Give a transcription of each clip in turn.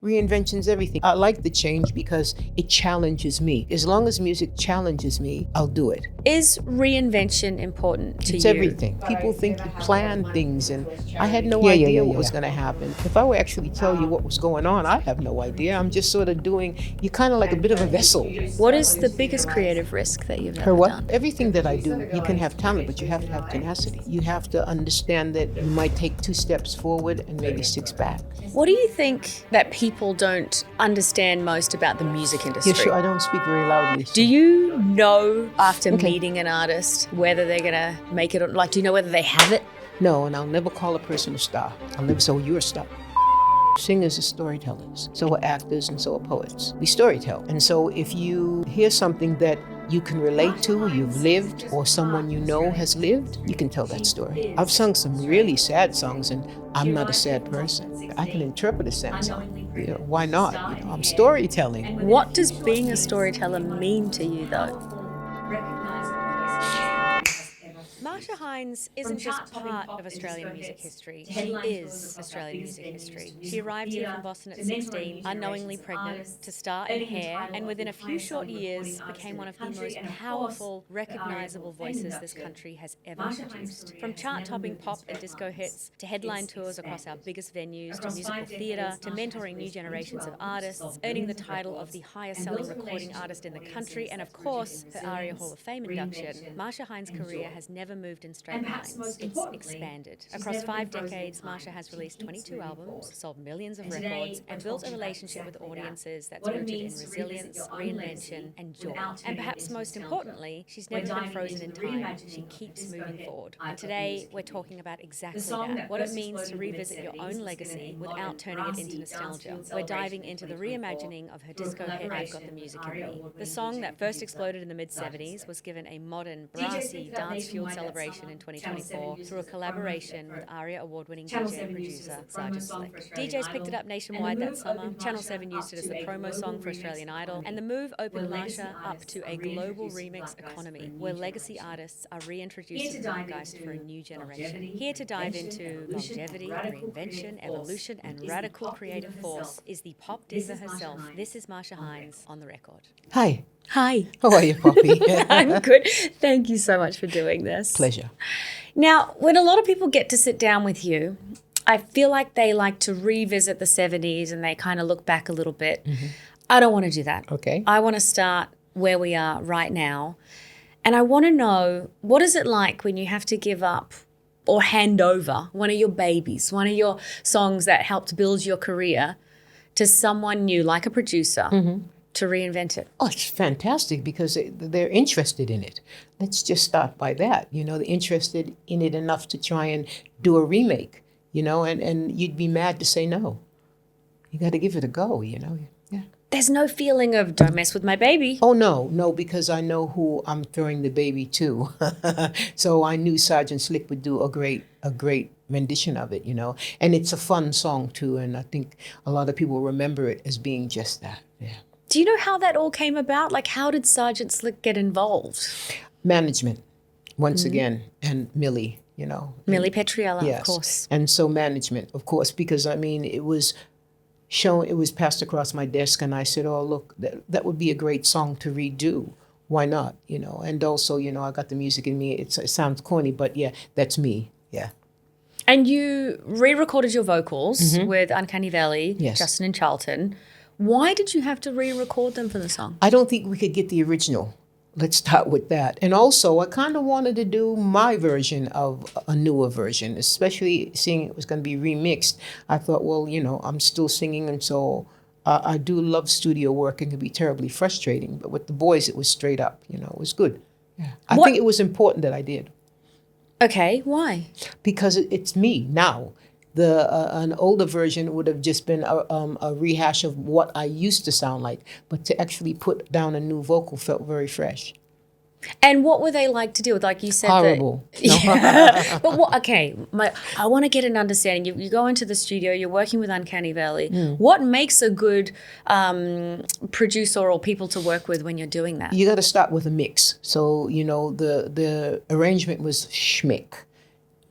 Reinvention's everything. I like the change because it challenges me. As long as music challenges me, I'll do it. Is reinvention important to you? It's everything. People think you plan things, and I had no idea what was going to happen. If I were actually tell you what was going on, I have no idea. I'm just sort of doing, you're kind of like a bit of a vessel. What is the biggest creative risk that you've ever For what? done? Everything that I do, you can have talent, but you have to have tenacity. You have to understand that you might take 2 steps forward and maybe 6 back. What do you think that people don't understand most about the music industry? Yeah, sure, I don't speak very loudly. So. Do you know after meeting an artist whether they're gonna make it or like, do you know whether they have it? No, and I'll never call a person a star. I'll never say, oh, you're a star. Singers are storytellers, so are actors, and so are poets. We storytell. And so if you hear something that you can relate to, you've lived, or someone you know has lived, you can tell that story. I've sung some really sad songs, and I'm not a sad person. I can interpret a sad song. You know, why not? You know, I'm storytelling. What does being a storyteller mean to you, though? Marcia Hines isn't just part of Australian music history, she is Australian music history. She arrived here from Boston at 16, unknowingly pregnant, to star in Hair, and within a few short years became one of the most powerful, recognisable voices this country has ever produced. From chart-topping pop and disco hits, to headline tours across our biggest venues, to musical theatre, to mentoring new generations of artists, earning the title of the highest-selling recording artist in the country, and of course, her ARIA Hall of Fame induction, Marcia Hines' career has never moved in straight lines. It's expanded. Across 5 decades, Marcia has released 22 albums, sold millions of records, and built a relationship with audiences that's rooted in resilience, reinvention, and joy. And perhaps most importantly, she's never been frozen in time. She keeps moving forward. And today, we're talking about exactly that, what it means to revisit your own legacy without turning it into nostalgia. We're diving into the reimagining of her disco hit, I've Got the Music in Me. The song that first exploded in the mid-70s was given a modern, brassy, dance-fueled celebration in 2024 through a collaboration with ARIA award-winning DJ and producer Sergeant Slick. DJs picked it up nationwide that summer, Channel 7 used it as the promo song for Australian Idol, and the move opened Marcia up to a global remix economy where legacy artists are reintroduced to the zeitgeist for a new generation. Here to dive into longevity, reinvention, evolution, and radical creative force is the pop diva herself. This is Marcia Hines on the record. Hi. Hi. How are you, Poppy? I'm good. Thank you so much for doing this. Pleasure. Now, when a lot of people get to sit down with you, I feel like they like to revisit the 70s and they kind of look back a little bit. Mm-hmm. I don't want to do that. Okay. I want to start where we are right now. And I want to know, what is it like when you have to give up or hand over one of your babies, one of your songs that helped build your career to someone new, like a producer, to reinvent it? Oh, it's fantastic because they're interested in it. Let's just start by that. You know, they're interested in it enough to try and do a remake, you know, and you'd be mad to say no. You got to give it a go, you know. Yeah. There's no feeling of, don't mess with my baby. Oh, no, because I know who I'm throwing the baby to. So I knew Sergeant Slick would do a great rendition of it, you know. And it's a fun song, too, and I think a lot of people remember it as being just that, yeah. Do you know how that all came about? Like, how did Sergeant Slick get involved? Management, once again, and Millie, you know. Millie Petriella, yes. Of course. And so management, of course, because, I mean, it was passed across my desk, and I said, oh, look, that would be a great song to redo. Why not, you know? And also, you know, I got the music in me. It sounds corny, but, yeah, that's me, yeah. And you re-recorded your vocals with Uncanny Valley, yes. Justin and Charlton. Why did you have to re-record them for the song? I don't think we could get the original. Let's start with that. And also, I kind of wanted to do my version of a newer version, especially seeing it was going to be remixed. I thought, well, you know, I'm still singing, and so I do love studio work. It can be terribly frustrating. But with the boys, it was straight up. You know, it was good. Yeah. I think it was important that I did. Okay, why? Because it's me now. An older version would have just been a rehash of what I used to sound like, but to actually put down a new vocal felt very fresh. And what were they like to deal with? Like you said, horrible. Yeah. But what? Okay, I want to get an understanding. You go into the studio. You're working with Uncanny Valley. What makes a good producer or people to work with when you're doing that? You got to start with a mix. So you know the arrangement was schmick.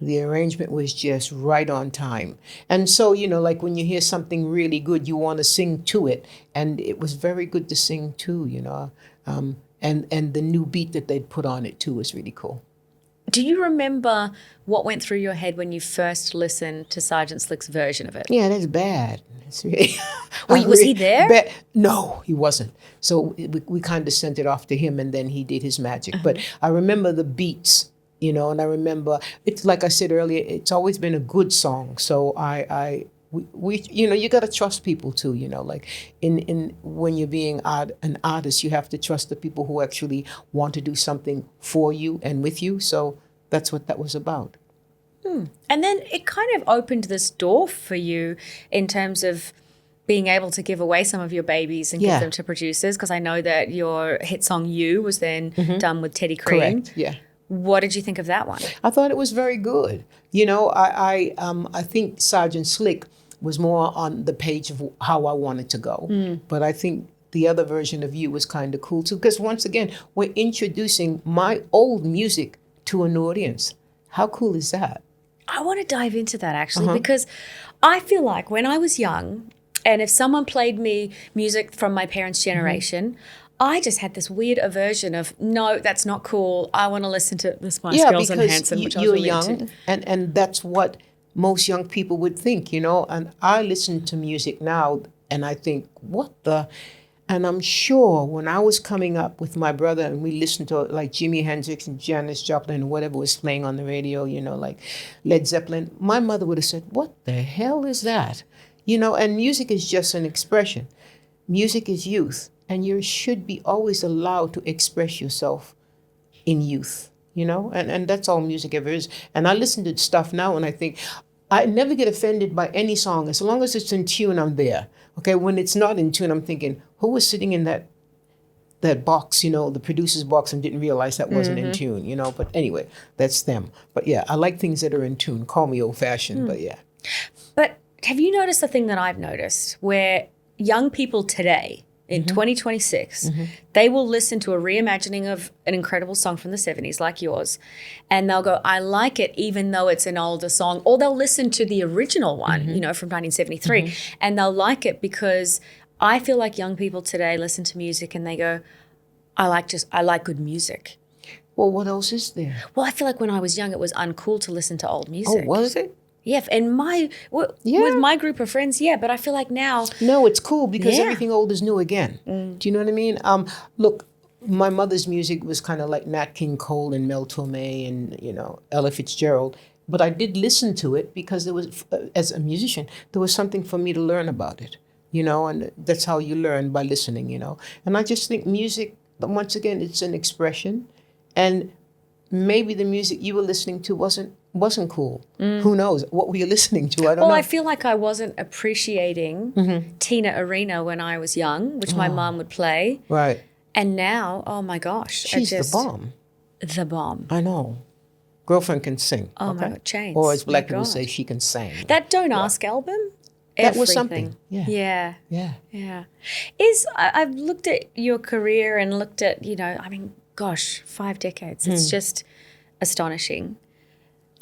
The arrangement was just right on time. And so, like when you hear something really good, you want to sing to it. And it was very good to sing to, and the new beat that they'd put on it too was really cool. Do you remember what went through your head when you first listened to Sergeant Slick's version of it? Yeah, that's bad. It's really, Was he there? No, he wasn't. So we kind of sent it off to him, and then he did his magic. But I remember the beats, and I remember, it's like I said earlier, it's always been a good song. So we you got to trust people too, like in when you're being an artist, you have to trust the people who actually want to do something for you and with you. So that's what that was about. And then it kind of opened this door for you in terms of being able to give away some of your babies and give them to producers, because I know that your hit song You was then done with Teddy Cream. Correct, yeah. What did you think of that one? I thought it was very good. I think Sergeant Slick was more on the page of how I wanted to go. But I think the other version of You was kind of cool too, because once again, we're introducing my old music to an audience. How cool is that? I want to dive into that actually, because I feel like when I was young, and if someone played me music from my parents' generation, I just had this weird aversion of, no, that's not cool. I want to listen to the Spice Girls and Hanson, which I was really young, into. and that's what most young people would think, And I listen to music now, and I think, what the... And I'm sure when I was coming up with my brother and we listened to like Jimi Hendrix and Janis Joplin and whatever was playing on the radio, like Led Zeppelin, my mother would have said, what the hell is that? And music is just an expression. Music is youth, and you should be always allowed to express yourself in youth, and that's all music ever is. And I listen to stuff now and I think, I never get offended by any song. As long as it's in tune, I'm there. Okay, when it's not in tune, I'm thinking, who was sitting in that box, the producer's box, and didn't realize that wasn't in tune, But anyway, that's them. But yeah, I like things that are in tune. Call me old-fashioned, but yeah. But have you noticed the thing that I've noticed, where young people today, in 2026, they will listen to a reimagining of an incredible song from the 70s like yours, and they'll go, I like it even though it's an older song, or they'll listen to the original one, from 1973, and they'll like it because I feel like young people today listen to music and they go, I like good music. Well, what else is there? Well, I feel like when I was young, it was uncool to listen to old music. Oh, was it? Yeah, and with my group of friends, but I feel like now... No, it's cool because everything old is new again. Do you know what I mean? Look, my mother's music was kind of like Nat King Cole and Mel Torme and, Ella Fitzgerald. But I did listen to it because there was, as a musician, there was something for me to learn about it, and that's how you learn, by listening, And I just think music, once again, it's an expression. And maybe the music you were listening to wasn't cool. Who knows? What were you listening to? I don't know. Well, I feel like I wasn't appreciating Tina Arena when I was young, which my mom would play. Right. And now, oh my gosh. She's the bomb. The bomb. I know. Girlfriend can sing. Oh my God, Chains. Or as black people say, she can sing. That Don't Ask album? That was something. Yeah. Yeah. I've looked at your career and looked at, 5 decades. It's just astonishing.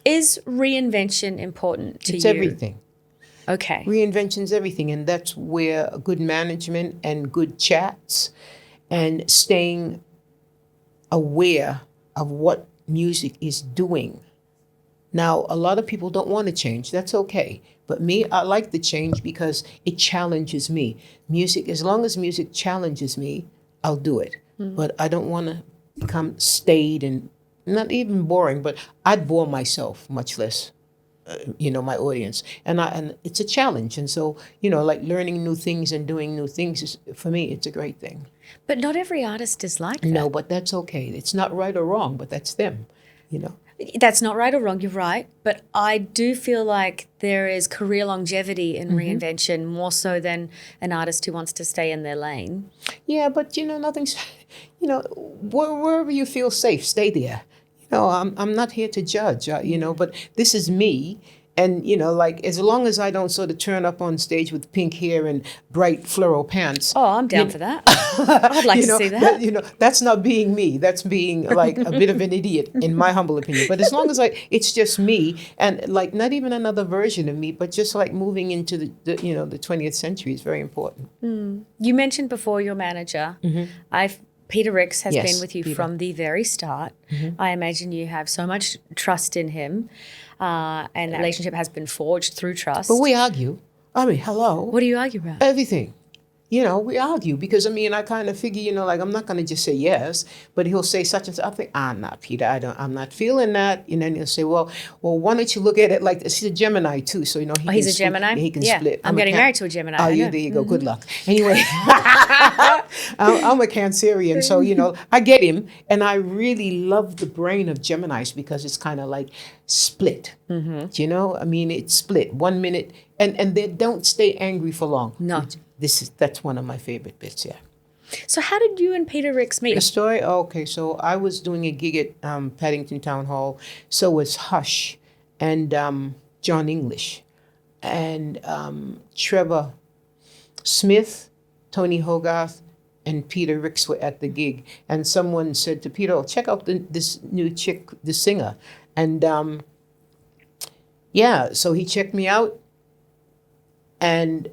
Is reinvention important to you? It's everything. Okay. Reinvention's everything, and that's where good management and good chats and staying aware of what music is doing. Now, a lot of people don't want to change. That's okay. But me, I like the change because it challenges me. Music, as long as music challenges me, I'll do it. But I don't want to become staid and not even boring, but I'd bore myself, much less, my audience. And it's a challenge. And so, like learning new things and doing new things, for me, it's a great thing. But not every artist is like that. No, but that's okay. It's not right or wrong, but that's them, That's not right or wrong, you're right. But I do feel like there is career longevity in reinvention more so than an artist who wants to stay in their lane. Yeah, but, nothing's, wherever you feel safe, stay there. I'm not here to judge, but this is me. And, you know, like, as long as I don't sort of turn up on stage with pink hair and bright fluoro pants. Oh, I'm down for that. I'd like to see that. You know, that's not being me. That's being like a bit of an idiot, in my humble opinion. But as long as it's just me, and like not even another version of me, but just like moving into the 20th century is very important. You mentioned before your manager. Peter Rix has been with you from the very start. I imagine you have so much trust in him, and that relationship has been forged through trust. But we argue. I mean, hello. What do you argue about? Everything. You know, we argue because, I mean, I kind of figure, you know, like, I'm not going to just say yes, but he'll say such and such. I think, not Peter, I'm not feeling that. And then he'll say, well, why don't you look at it like this? He's a Gemini too, so, you know, he's a Gemini? He can split. I'm getting married to a Gemini. Oh, there you go. Good luck. Anyway, I'm a Cancerian, so, you know, I get him. And I really love the brain of Geminis because it's kind of like split. You know, I mean, it's split 1 minute, and they don't stay angry for long. No. That's one of my favorite bits, yeah. So how did you and Peter Rix meet? The story? Okay, so I was doing a gig at Paddington Town Hall. So was Hush and John English and Trevor Smith, Tony Hogarth, and Peter Rix were at the gig. And someone said to Peter, check out this new chick, the singer. And so he checked me out. And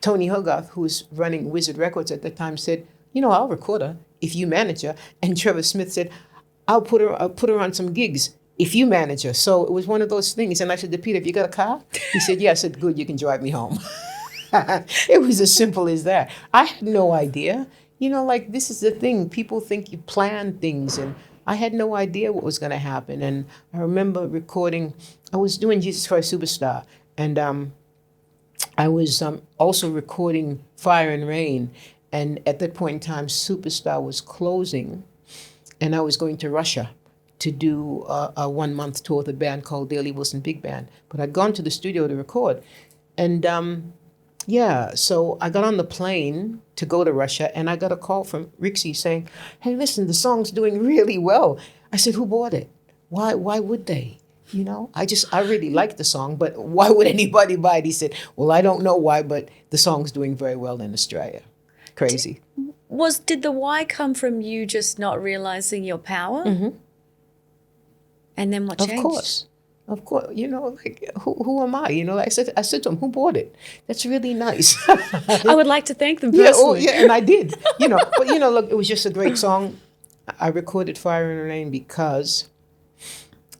Tony Hogarth, who was running Wizard Records at the time, said, you know, I'll record her if you manage her. And Trevor Smith said, I'll put her on some gigs if you manage her. So it was one of those things. And I said to Peter, have you got a car? He said, yeah. I said, good, you can drive me home. It was as simple as that. I had no idea. You know, like, this is the thing. People think you plan things, and I had no idea what was going to happen. And I remember recording, I was doing Jesus Christ Superstar, and I was also recording Fire and Rain, and at that point in time, Superstar was closing, and I was going to Russia to do a 1 month tour with a band called Daily Wilson Big Band. But I'd gone to the studio to record, and so I got on the plane to go to Russia, and I got a call from Rixie saying, hey, listen, the song's doing really well. I said, who bought it? Why would they? You know, I really liked the song, but why would anybody buy it? He said, well, I don't know why, but the song's doing very well in Australia. Crazy. Did the why come from you just not realizing your power? And then what changed? Of course. You know, like, who am I? You know, I said to him, who bought it? That's really nice. I would like to thank them personally. And I did. You know, but, you know, look, it was just a great song. I recorded Fire and Rain because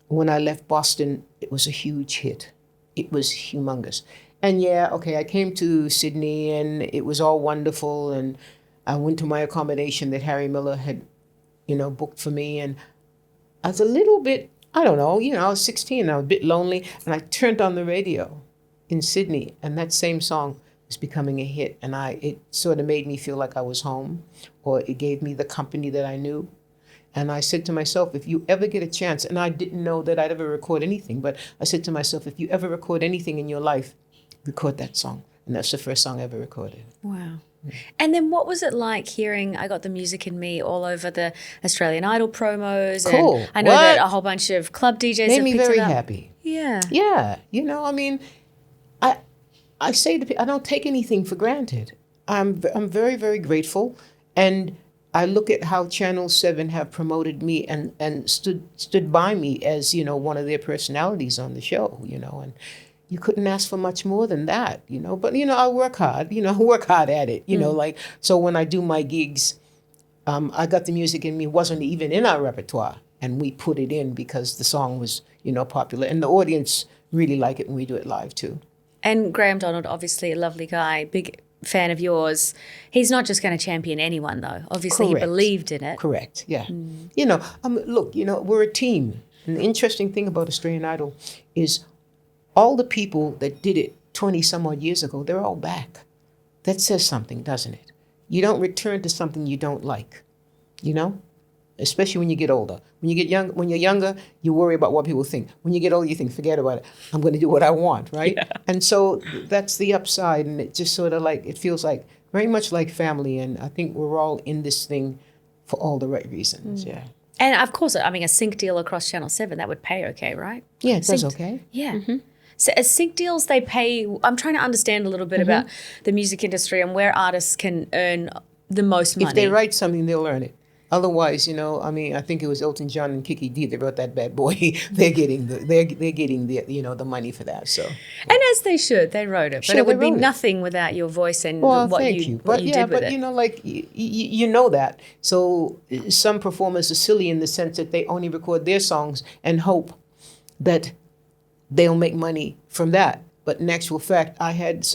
when I left Boston, it was a huge hit. It was humongous. And I came to Sydney, and it was all wonderful. And I went to my accommodation that Harry Miller had, you know, booked for me. And I was a little bit, I don't know, you know, I was 16, I was a bit lonely. And I turned on the radio in Sydney, and that same song was becoming a hit. And it sort of made me feel like I was home, or it gave me the company that I knew. And I said to myself, if you ever get a chance, and I didn't know that I'd ever record anything, but I said to myself, if you ever record anything in your life, record that song. And that's the first song I ever recorded. Wow. And then what was it like hearing I Got the Music in Me all over the Australian Idol promos? Cool. And I know that a whole bunch of club DJs made have me picked very it up. happy. Yeah. Yeah. You know, I mean, I say to people, I don't take anything for granted. I'm very, very grateful. And I look at how Channel 7 have promoted me and stood by me as, you know, one of their personalities on the show, you know, and you couldn't ask for much more than that, you know. But, you know, I work hard, at it, you know, like, so when I do my gigs, I Got the Music in Me wasn't even in our repertoire, and we put it in because the song was, you know, popular, and the audience really like it when we do it live too. And Graham Donald, obviously a lovely guy, big fan of yours. He's not just going to champion anyone, though. Obviously, Correct. He believed in it. Correct, yeah. You know, look, you know, we're a team. And the interesting thing about Australian Idol is all the people that did it 20 some odd years ago, they're all back. That says something, doesn't it? You don't return to something you don't like, you know? Especially when you get older. When you're younger, you worry about what people think. When you get older, you think, forget about it. I'm going to do what I want, right? Yeah. And so that's the upside, and it just sort of like, it feels like very much like family, and I think we're all in this thing for all the right reasons, yeah. And of course, I mean, a sync deal across Channel 7, that would pay okay, right? Yeah, it does okay. Yeah. So as sync deals, they pay. I'm trying to understand a little bit about the music industry and where artists can earn the most money. If they write something, they'll earn it. Otherwise, I think it was Elton John and Kiki D that wrote that bad boy. they're getting the money for that. So, and as they should, they wrote it, but Sure, it would they be wrote it. nothing without your voice and well, what thank you you. But did with it. you know that. So some performers are silly in the sense that they only record their songs and hope that they'll make money from that. But in actual fact, I had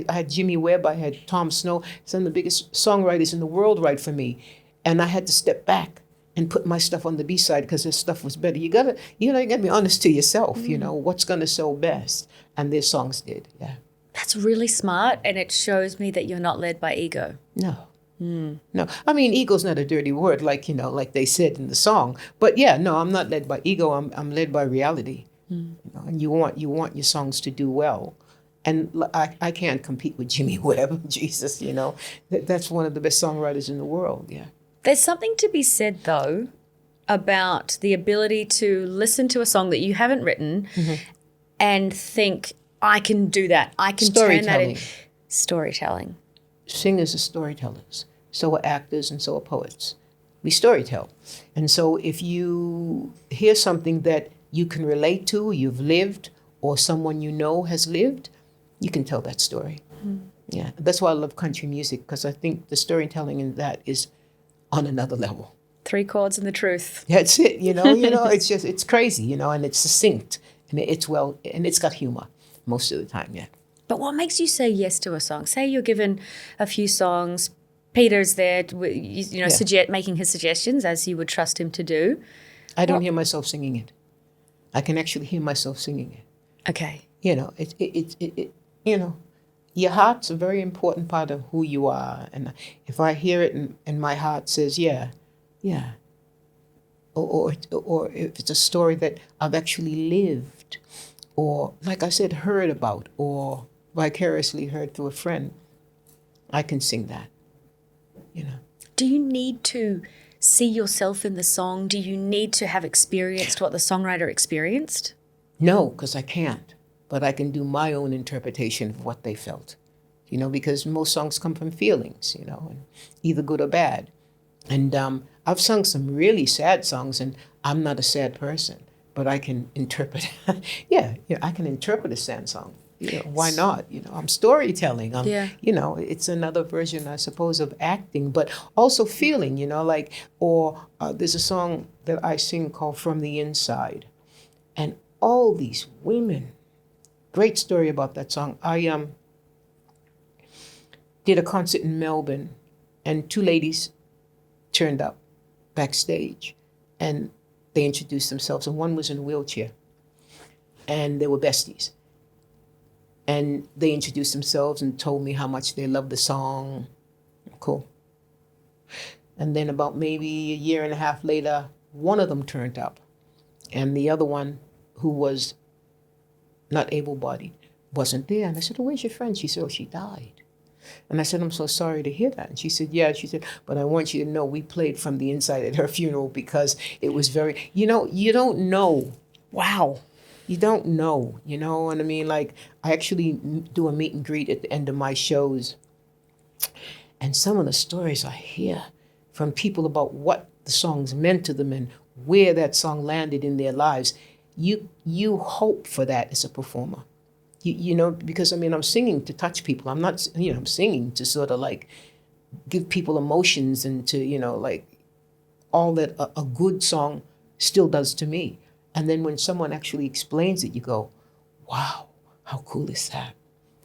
I had Jimmy Webb, I had Tom Snow, some of the biggest songwriters in the world write for me. And I had to step back and put my stuff on the B-side because their stuff was better. You gotta be honest to yourself, what's gonna sell best. And their songs did, yeah. That's really smart, and it shows me that you're not led by ego. No. No, I mean, ego's not a dirty word, like they said in the song. But yeah, no, I'm not led by ego. I'm led by reality. And you want your songs to do well. And I can't compete with Jimmy Webb, Jesus, That's one of the best songwriters in the world, yeah. There's something to be said, though, about the ability to listen to a song that you haven't written and think, I can do that. I can turn that in. Storytelling. Singers are storytellers. So are actors and so are poets. We storytell. And so if you hear something that you can relate to, you've lived, or someone you know has lived, you can tell that story. Yeah, that's why I love country music, because I think the storytelling in that is on another level. 3 chords and the truth. That's it, it's crazy, and it's succinct, and it's got humor most of the time, yeah. But what makes you say yes to a song? Say you're given a few songs, Peter's there, making his suggestions as you would trust him to do. I don't hear myself singing it. I can actually hear myself singing it. Okay. Your heart's a very important part of who you are. And if I hear it and my heart says, yeah, or if it's a story that I've actually lived, or like I said, heard about, or vicariously heard through a friend, I can sing that, Do you need to see yourself in the song? Do you need to have experienced what the songwriter experienced? No, because I can't. But I can do my own interpretation of what they felt, because most songs come from feelings, and either good or bad. And I've sung some really sad songs, and I'm not a sad person, but I can interpret. I can interpret a sad song. Why not? I'm storytelling. It's another version, I suppose, of acting, but also feeling. There's a song that I sing called "From the Inside," and all these women. Great story about that song. I did a concert in Melbourne, and 2 ladies turned up backstage, and they introduced themselves, and one was in a wheelchair, and they were besties. And they introduced themselves and told me how much they loved the song. Cool. And then about maybe a year and a half later, one of them turned up, and the other one, who was not able-bodied, wasn't there. And I said, "Oh, where's your friend?" She said, "Oh, she died." And I said, "I'm so sorry to hear that." And she said, "Yeah." She said, "But I want you to know we played From the Inside at her funeral because it was very," you don't know. Wow. You don't know, you know what I mean? Like, I actually do a meet and greet at the end of my shows. And some of the stories I hear from people about what the songs meant to them and where that song landed in their lives, you hope for that as a performer. Because I'm singing to touch people. I'm not, I'm singing to sort of like give people emotions and to, all that a good song still does to me. And then when someone actually explains it, you go, wow, how cool is that?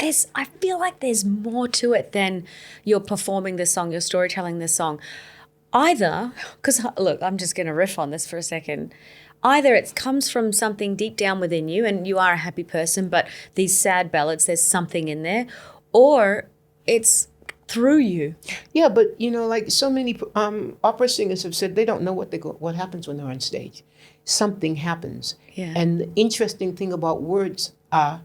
I feel like there's more to it than you're performing this song, you're storytelling this song. Either, because look, I'm just going to riff on this for a second. Either it comes from something deep down within you and you are a happy person, but these sad ballads, there's something in there, or it's through you. Yeah, but like so many opera singers have said, they don't know what happens when they're on stage. Something happens. Yeah. And the interesting thing about words are,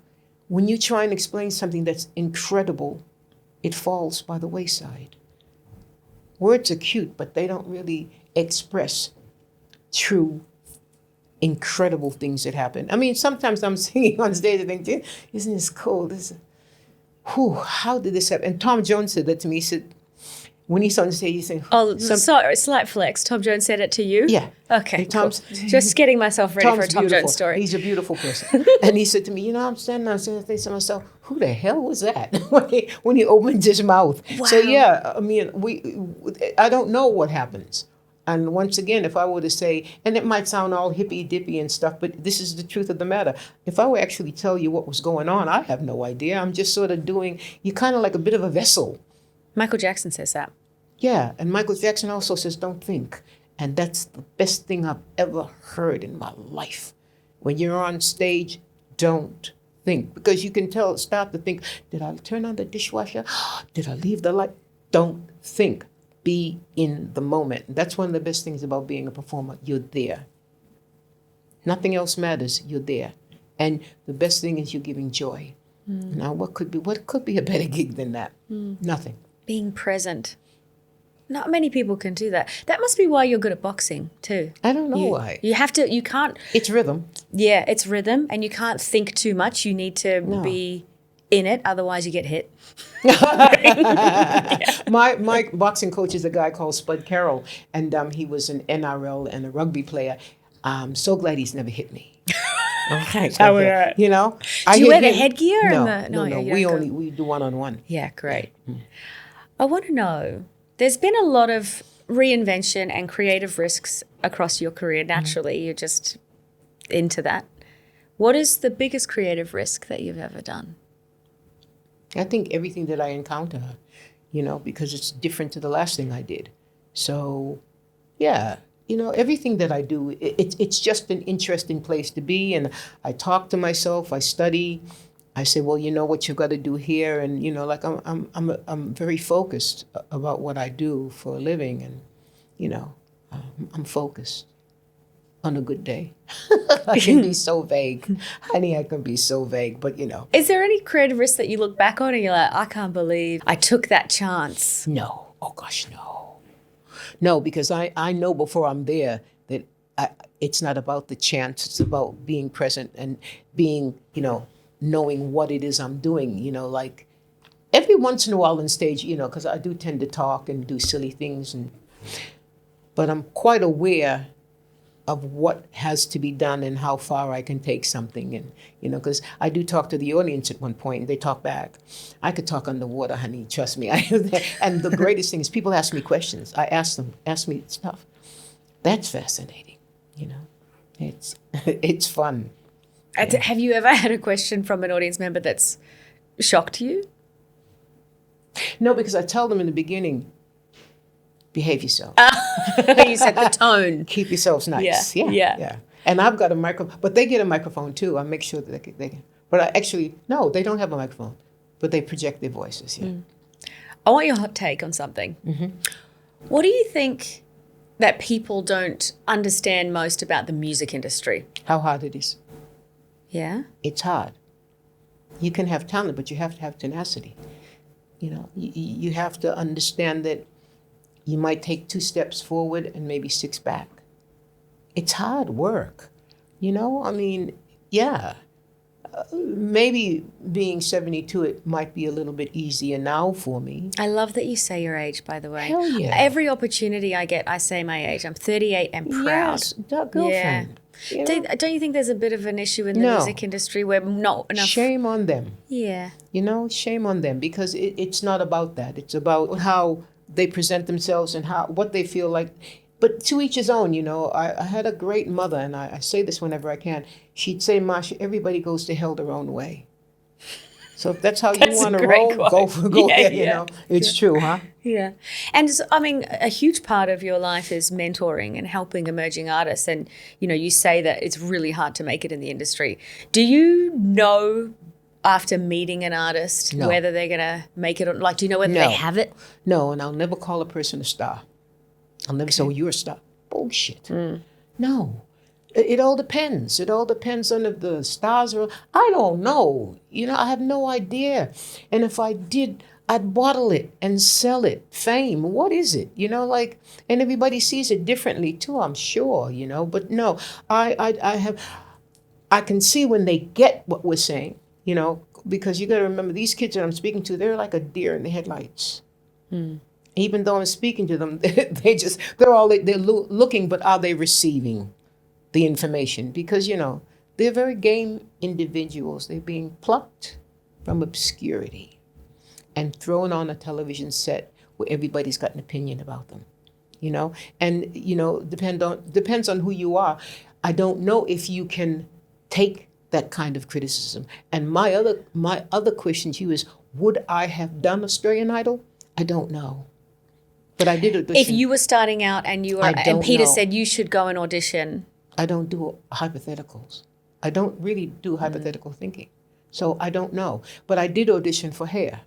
when you try and explain something that's incredible, it falls by the wayside. Words are cute, but they don't really express true incredible things that happen. I mean, sometimes I'm singing on stage and think, isn't this cool? How did this happen? And Tom Jones said that to me. He said, when he's on stage, he's saying, sorry, slight flex. Tom Jones said it to you? Yeah. Okay, cool. Just getting myself ready for a Tom beautiful. Jones story. He's a beautiful person. And he said to me, I'm standing there saying to myself, who the hell was that? when he opened his mouth. Wow. So, yeah, I mean, I don't know what happens. And once again, if I were to say, and it might sound all hippy-dippy and stuff, but this is the truth of the matter. If I were actually tell you what was going on, I have no idea. I'm just sort of you're kind of like a bit of a vessel. Michael Jackson says that. Yeah, and Michael Jackson also says, don't think. And that's the best thing I've ever heard in my life. When you're on stage, don't think. Because you can stop to think, did I turn on the dishwasher? Did I leave the light? Don't think. Be in the moment. That's one of the best things about being a performer. You're there. Nothing else matters. You're there. And the best thing is you're giving joy. Now, what could be a better gig than that? Nothing. Being present. Not many people can do that. That must be why you're good at boxing too. I don't know why. You can't. It's rhythm. Yeah, it's rhythm, and you can't think too much. You need to be in it, otherwise you get hit. My boxing coach is a guy called Spud Carroll, and he was an NRL and a rugby player. I'm so glad he's never hit me. Okay. You know? Do you wear the headgear? No. We do one-on-one. Yeah, great. I want to know, there's been a lot of reinvention and creative risks across your career. Naturally, you're just into that. What is the biggest creative risk that you've ever done? I think everything that I encounter, because it's different to the last thing I did. So, yeah, everything that I do, it's just an interesting place to be. And I talk to myself, I study. I say, well, you know what you've got to do here, and like I'm very focused about what I do for a living, and I'm focused on a good day. I can be so vague, honey. I can be so vague, but Is there any creative risk that you look back on and you're like, I can't believe I took that chance? No. Oh gosh, no, because I know before I'm there that it's not about the chance. It's about being present and being knowing what it is I'm doing, like every once in a while on stage, because I do tend to talk and do silly things, but I'm quite aware of what has to be done and how far I can take something. And, because I do talk to the audience at one point and they talk back. I could talk underwater, honey, trust me. And the greatest thing is people ask me questions. I ask me stuff. That's fascinating, it's fun. Yeah. Have you ever had a question from an audience member that's shocked you? No, because I tell them in the beginning, behave yourself. You said the tone. Keep yourselves nice. Yeah. And I've got a microphone, but they get a microphone too. I make sure that they can. But no, they don't have a microphone, but they project their voices. Yeah. I want your hot take on something. Mm-hmm. What do you think that people don't understand most about the music industry? How hard it is. Yeah? It's hard. You can have talent, but you have to have tenacity. You have to understand that you might take 2 steps forward and maybe 6 back. It's hard work. Yeah. Maybe being 72, it might be a little bit easier now for me. I love that you say your age, by the way. Hell yeah. Every opportunity I get, I say my age. I'm 38 and proud. Yes, girlfriend. Yeah. Don't you think there's a bit of an issue in the music industry where not enough... Shame on them. Yeah. Shame on them, because it's not about that. It's about how they present themselves and what they feel like. But to each his own, I had a great mother, and I say this whenever I can. She'd say, Marcia, everybody goes to hell their own way. So if that's how you want to roll, go ahead, It's true, huh? Yeah. And a huge part of your life is mentoring and helping emerging artists. And, you say that it's really hard to make it in the industry. Do you know after meeting an artist whether they're going to make it? Do you know whether they have it? No, and I'll never call a person a star. I'll never say, you're a star. Bullshit. No. It all depends. It all depends on if the stars are... I don't know. I have no idea. And if I did, I'd bottle it and sell it. Fame, what is it? You know, like, and everybody sees it differently too, I'm sure, you know. But no, I can see when they get what we're saying, you know, because you got to remember these kids that I'm speaking to, they're like a deer in the headlights. Even though I'm speaking to them, they're looking, but are they receiving the information? Because, you know, they're very game individuals. They're being plucked from obscurity and thrown on a television set where everybody's got an opinion about them, you know? And, you know, depends on who you are. I don't know if you can take that kind of criticism. And my other question to you is, would I have done Australian Idol? I don't know. But I did audition. If you were starting out and Peter said you should go and audition. I don't do hypotheticals. I don't really do hypothetical thinking. So I don't know. But I did audition for Hair.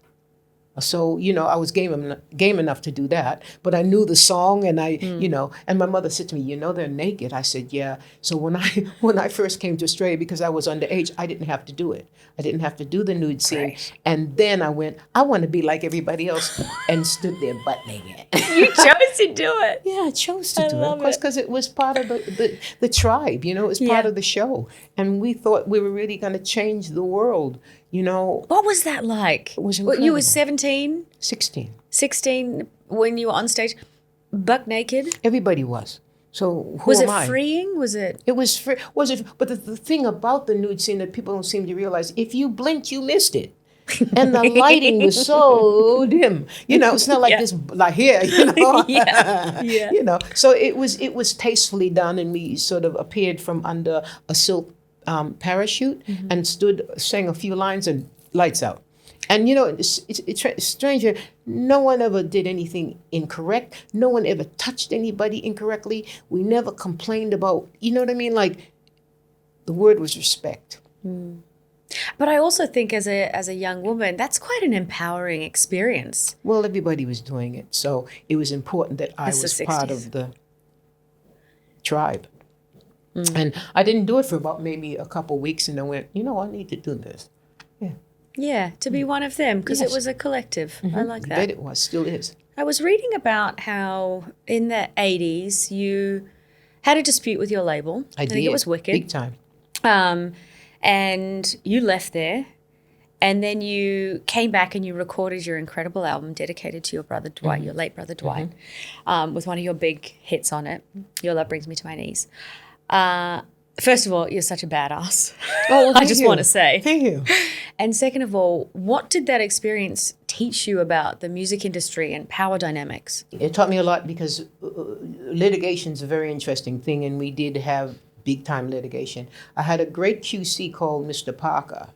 So, you know, I was game enough to do that, but I knew the song and you know, and my mother said to me, you know, they're naked. I said, yeah. So when I first came to Australia, because I was underage, I didn't have to do it. I didn't have to do the nude scene. Right. And then I went, I want to be like everybody else, and stood there butt naked. You chose to do it. Yeah, I chose to do it. love Of course, it. because it was part of the tribe, you know, it was part of the show. And we thought we were really going to change the world, you know. What was that like? It was You were incredible. 17, 16. 16 when you were on stage, buck naked? Everybody was. So who Was am it I? freeing? Was it? It was free. Was it? But the thing about the nude scene that people don't seem to realize, if you blinked, you missed it. And the lighting was so dim. You know, it's not like this, like here, you know. Yeah. You know, so it was tastefully done, and we sort of appeared from under a silk parachute and sang a few lines, and lights out. And, you know, it's strange. No one ever did anything incorrect. No one ever touched anybody incorrectly. We never complained about, you know what I mean? Like, the word was respect. But I also think as a young woman, that's quite an empowering experience. Well, everybody was doing it. So it was important that I It's the was part 60s. of the tribe. And I didn't do it for about maybe a couple weeks, and I went, you know, I need to do this. Yeah. Yeah, to be one of them, because it Yes. was a collective. I like I that. bet it was, still is. I was reading about how in the 80s you had a dispute with your label. I did. think it was Wicked. Big time. And you left there, and then you came back and you recorded your incredible album dedicated to your brother Dwight, your late brother Dwight, with one of your big hits on it, Your Love Brings Me to My Knees. First of all, you're such a badass. Oh, well, I just want to say. Thank you. And second of all, what did that experience teach you about the music industry and power dynamics? It taught me a lot, because litigation is a very interesting thing, and we did have big time litigation. I had a great QC called Mr. Parker,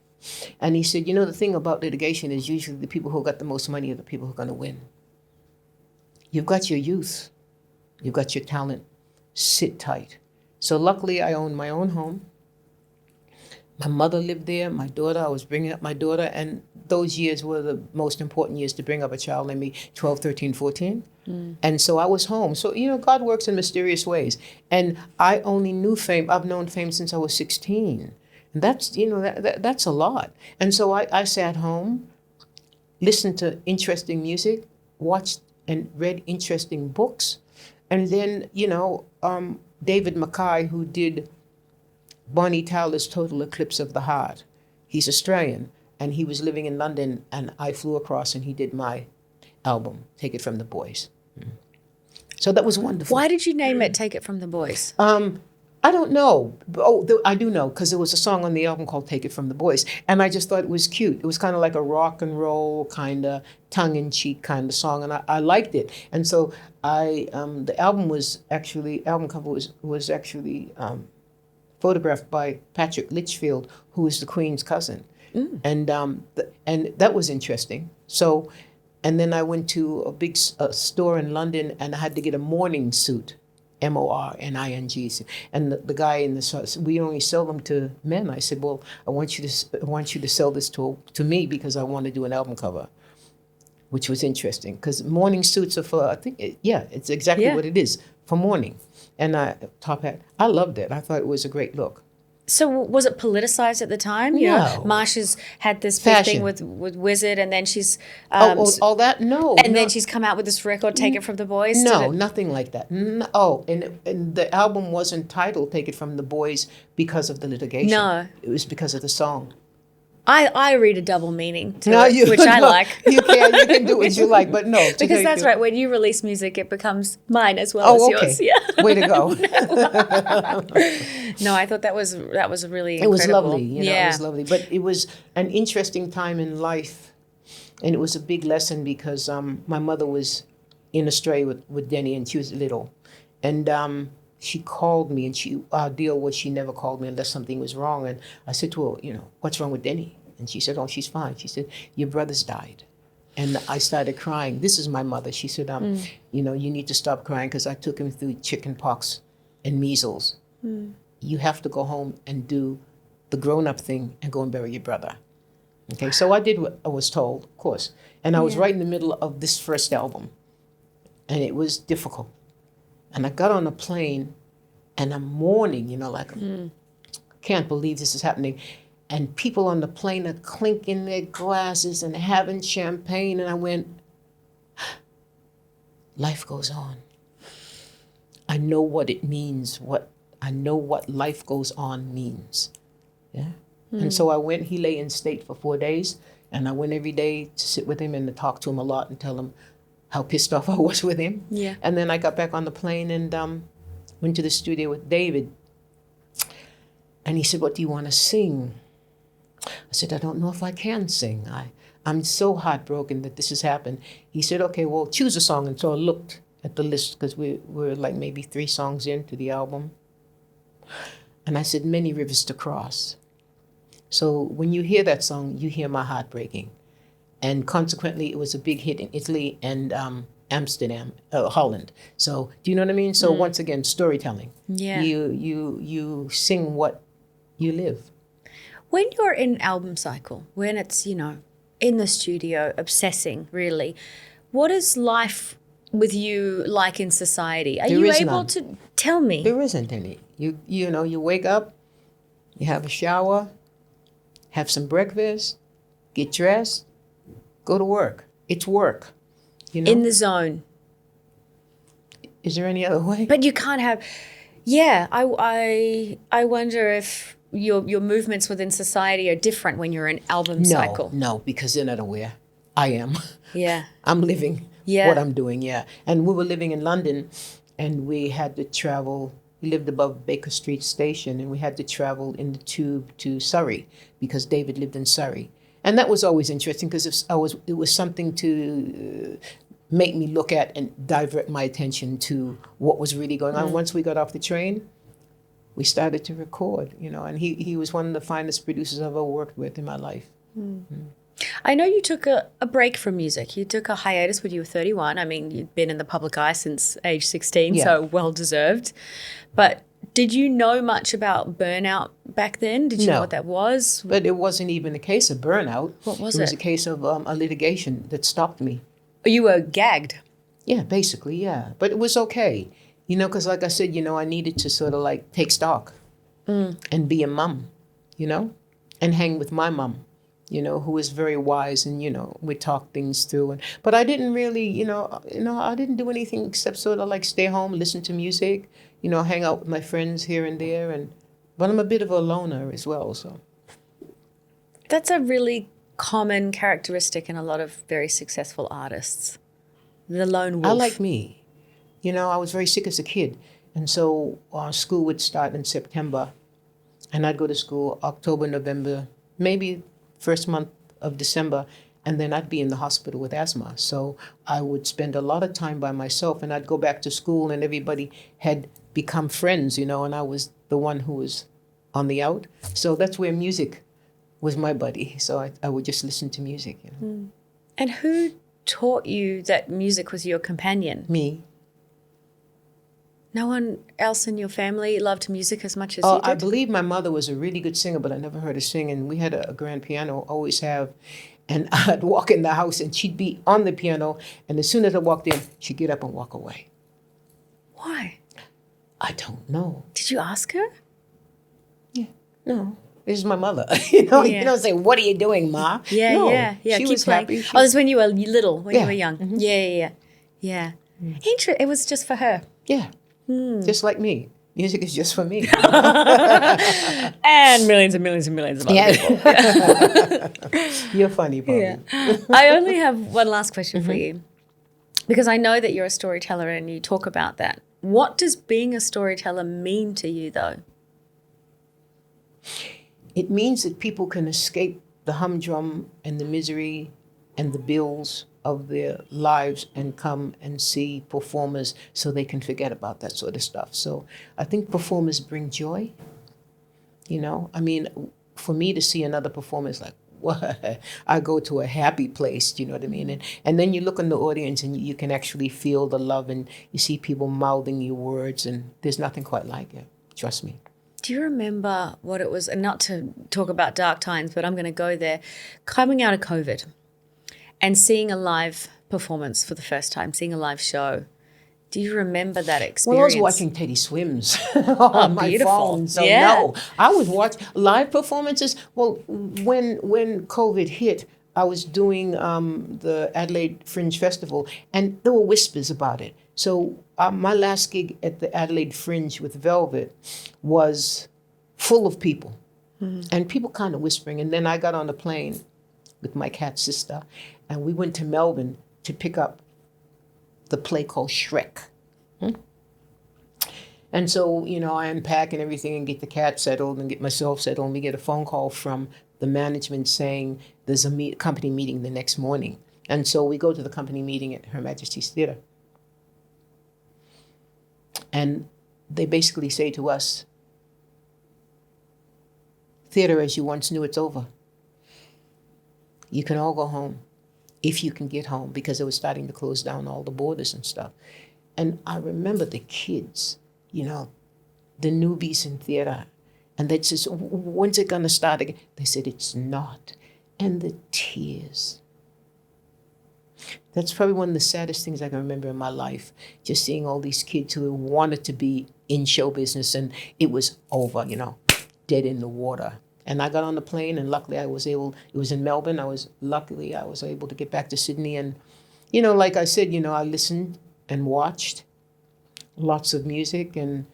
and he said, you know, the thing about litigation is usually the people who got the most money are the people who are going to win. You've got your youth, you've got your talent, sit tight. So luckily I owned my own home. My mother lived there, my daughter, I was bringing up my daughter, and those years were the most important years to bring up a child, maybe 12, 13, 14. And so I was home. So, you know, God works in mysterious ways. And I only knew fame. I've known fame since I was 16. And that's, you know, that's a lot. And so I sat home, listened to interesting music, watched and read interesting books. And then, you know, David Mackay, who did Bonnie Tyler's Total Eclipse of the Heart. He's Australian, and he was living in London, and I flew across, and he did my album, Take It From the Boys. So that was wonderful. Why did you name it Take It From the Boys? I don't know. I do know, because there was a song on the album called Take It From the Boys, and I just thought it was cute. It was kind of like a rock and roll kind of tongue-in-cheek kind of song, and I liked it. And so the album cover was actually photographed by Patrick Litchfield, who is the Queen's cousin. And that was interesting. So, and then I went to a big store in London, and I had to get a morning suit, MORNING. And the guy in the store said, we only sell them to men. I said, well, I want you to sell this to me, because I want to do an album cover, which was interesting, because morning suits are for, I think, it's exactly what it is, for morning. And top hat, I loved it. I thought it was a great look. So was it politicized at the time? You No. know, Marcia's had this big Fashion. thing with Wizard, and then she's All that? No. and no. then she's come out with this record, Take It From the Boys. No, nothing like that. No. Oh, and the album wasn't titled "Take It From the Boys" because of the litigation. No. It was because of the song. I read a double meaning to No, it, which I no, like. You can do what you like, but no. to Because take that's the- right. When you release music, it becomes mine as well as Oh, okay. yours. Yeah. Way to go. No, I thought that was really It was incredible. lovely. It was lovely. But it was an interesting time in life, and it was a big lesson because my mother was in Australia with Denny, and she was little, and she called me, and our deal was she never called me unless something was wrong. And I said to her, what's wrong with Denny? And she said, oh, she's fine. She said, your brother's died. And I started crying. This is my mother. She said, you need to stop crying because I took him through chicken pox and measles. You have to go home and do the grown-up thing and go and bury your brother. Okay, so I did what I was told, of course. And I was right in the middle of this first album. And it was difficult. And I got on a plane and I'm mourning, can't believe this is happening. And people on the plane are clinking their glasses and having champagne. And I went, life goes on. I know what it means, I know what life goes on means. Yeah. And so I went, he lay in state for 4 days. And I went every day to sit with him and to talk to him a lot and tell him how pissed off I was with him. Yeah. And then I got back on the plane and went to the studio with David. And he said, what do you want to sing? I said, I don't know if I can sing. I'm so heartbroken that this has happened. He said, okay, well, choose a song. And so I looked at the list because we're like maybe 3 songs into the album. And I said, Many Rivers to Cross. So when you hear that song, you hear my heart breaking. And consequently, it was a big hit in Italy and Amsterdam, Holland. So do you know what I mean? So once again, storytelling. Yeah. You sing what you live. When you're in album cycle, when it's, in the studio, obsessing, really, what is life with you like in society? Are you able to tell me? There isn't any. You wake up, you have a shower, have some breakfast, get dressed, go to work. It's work. In the zone. Is there any other way? But you can't have. Yeah, I wonder if your movements within society are different when you're in album cycle. No, because they're not aware. I am. Yeah. I'm living Yeah. what I'm doing, yeah. And we were living in London, and we had to travel. We lived above Baker Street Station, and we had to travel in the tube to Surrey because David lived in Surrey. And that was always interesting because it was something to make me look at and divert my attention to what was really going on. Once we got off the train, we started to record, and he was one of the finest producers I've ever worked with in my life. I know you took a break from music. You took a hiatus when you were 31. I mean, you'd been in the public eye since age 16, Yeah. so well deserved. But did you know much about burnout back then? Did you know No. what that was? But it wasn't even a case of burnout. What was it? It was it? a case of a litigation that stopped me. You were gagged. Yeah, basically, yeah. But it was okay, because like I said, I needed to sort of like take stock and be a mom, and hang with my mom, who was very wise and, we talked things through. But I didn't really, I didn't do anything except sort of like stay home, listen to music, hang out with my friends here and there. But I'm a bit of a loner as well, so. That's a really common characteristic in a lot of very successful artists. The lone wolf. I like me. I was very sick as a kid. And so school would start in September. And I'd go to school October, November, maybe first month of December. And then I'd be in the hospital with asthma. So I would spend a lot of time by myself. And I'd go back to school and everybody had become friends, and I was the one who was on the out. So that's where music was my buddy. So I would just listen to music. And who taught you that music was your companion? Me. No one else in your family loved music as much as you did? I believe my mother was a really good singer, but I never heard her sing. And we had a grand piano, always have. And I'd walk in the house and she'd be on the piano. And as soon as I walked in, she'd get up and walk away. Why? I don't know. Did you ask her? Yeah. No, this is my mother. You know, Yeah. you don't say, "What are you doing, Ma?" Yeah, No, yeah. She Keep was playing. happy. Oh, that's when you were little, when you Yeah. were young. Yeah. It was just for her. Yeah, just like me. Music is just for me. And millions and millions and millions of other people. You're funny, Bobby. Yeah. I only have one last question for you, because I know that you're a storyteller and you talk about that. What does being a storyteller mean to you, though? It means that people can escape the humdrum and the misery and the bills of their lives and come and see performers so they can forget about that sort of stuff. So I think performers bring joy. You know, I mean, for me to see another performer is like, what? I go to a happy place, do you know what I mean? And then you look in the audience and you can actually feel the love, and you see people mouthing you words, and there's nothing quite like it. Trust me. Do you remember what it was? And not to talk about dark times, but I'm going to go there. Coming out of COVID and seeing a live performance for the first time, seeing a live show. Do you remember that experience? Well, I was watching Teddy Swims on my beautiful. phone. So Yeah. no, I would watch live performances. Well, when COVID hit, I was doing the Adelaide Fringe Festival, and there were whispers about it. So my last gig at the Adelaide Fringe with Velvet was full of people, and people kind of whispering. And then I got on the plane with my cat sister, and we went to Melbourne to pick up the play called Shrek. And so, you know, I unpack and everything and get the cat settled and get myself settled, and we get a phone call from the management saying there's a company meeting the next morning. And so we go to the company meeting at Her Majesty's Theatre. And they basically say to us, theatre as you once knew, it's over. You can all go home, if you can get home, because they were starting to close down all the borders and stuff. And I remember the kids, you know, the newbies in theatre, and they said, when's it gonna start again? They said, it's not. And the tears. That's probably one of the saddest things I can remember in my life, just seeing all these kids who wanted to be in show business, and it was over, you know, dead in the water. And I got on the plane, and luckily it was in Melbourne. I was able to get back to Sydney. And, you know, like I said, you know, I listened and watched lots of music, and,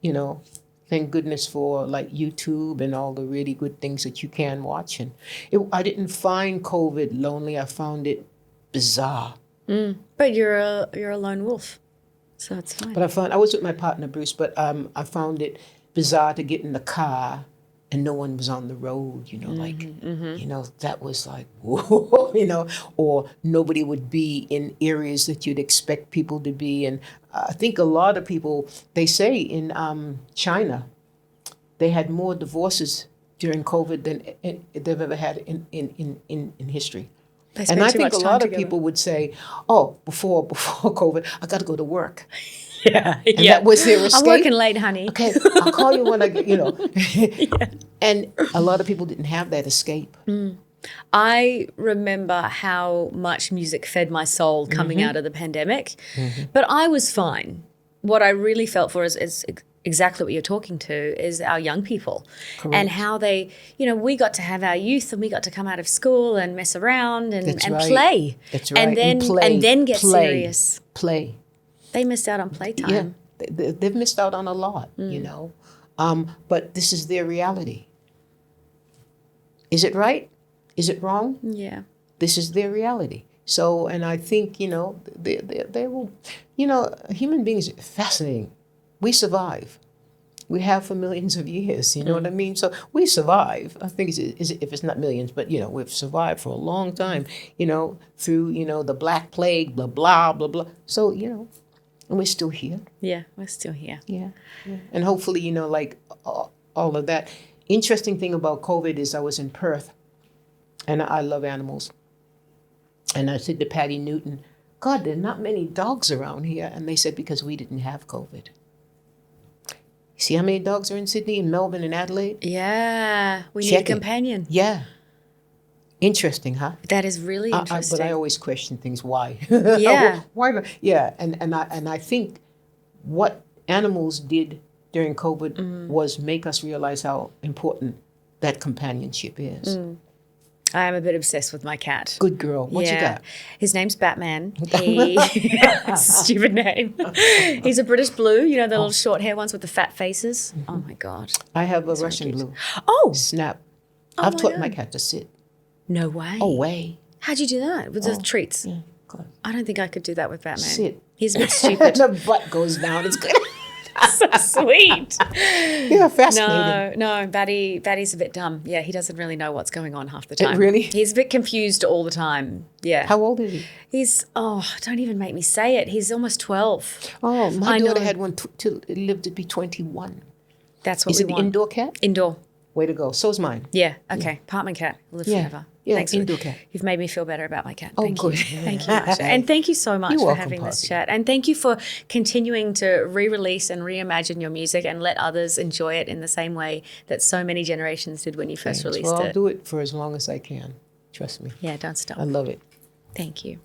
you know, thank goodness for like YouTube and all the really good things that you can watch. And I didn't find COVID lonely. I found it bizarre. But you're a lone wolf, so it's fine. But I was with my partner, Bruce, but I found it bizarre to get in the car and no one was on the road, you know, you know, that was like, whoa, you know, or nobody would be in areas that you'd expect people to be. And I think a lot of people, they say in China, they had more divorces during COVID than they've ever had in history. And I think a lot of people would say, oh, before COVID, I got to go to work. Yeah, and that was their escape. I'm working late, honey. Okay, I'll call you when I get, you know. And a lot of people didn't have that escape. I remember how much music fed my soul coming out of the pandemic, but I was fine. What I really felt for is exactly what you're talking to, is our young people. Correct. And how they, you know, we got to have our youth, and we got to come out of school and mess around and right. play. That's right. And then get serious. Play. They missed out on playtime. Yeah, they've missed out on a lot, you know. But this is their reality. Is it right? Is it wrong? Yeah. This is their reality. So, and I think, you know, they will, you know, human beings are fascinating. We survive. We have for millions of years, you know what I mean? So we survive. I think if it's not millions, but, you know, we've survived for a long time, you know, through, you know, the Black Plague, blah, blah, blah, blah. So, you know, and we're still here. Yeah, we're still here. Yeah. And hopefully, you know, like all of that. Interesting thing about COVID is I was in Perth, and I love animals. And I said to Patty Newton, God, there are not many dogs around here. And they said, because we didn't have COVID. See how many dogs are in Sydney and Melbourne and Adelaide? Yeah, we need a companion. Yeah. Interesting, huh? That is really interesting. But I always question things. Why? Yeah. Why not? Yeah, and I think what animals did during COVID was make us realize how important that companionship is. I am a bit obsessed with my cat. Good girl. What you got? His name's Batman. He stupid name. He's a British blue, you know, the little short hair ones with the fat faces. Oh my God. I have a Russian blue. Oh, Snap. Oh I've my taught God. my cat to sit. no way. Oh, way. How'd you do that? With the treats? Yeah, good. I don't think I could do that with Batman. Sit. He's a bit stupid. The butt goes down. It's good. So sweet. Yeah, fascinating. No, Batty's a bit dumb. Yeah, he doesn't really know what's going on half the time. Really? He's a bit confused all the time. Yeah. How old is he? He's, don't even make me say it. He's almost 12. Oh, my I daughter know. had one to live to be 21. That's what Is we it the want. indoor cat? Indoor. Way to go. So's mine. Yeah. Okay. Apartment cat. Live Yeah. forever. Yeah, Thanks. indoor cat. You've made me feel better about my cat. Oh, Thank good. you. Thank you, Marcia. And thank you so much You're for welcome, having this Poppy. chat. And thank you for continuing to re-release and reimagine your music and let others enjoy it in the same way that so many generations did when you first released Well, I'll it. do it for as long as I can. Trust me. Yeah, don't stop. I love it. Thank you.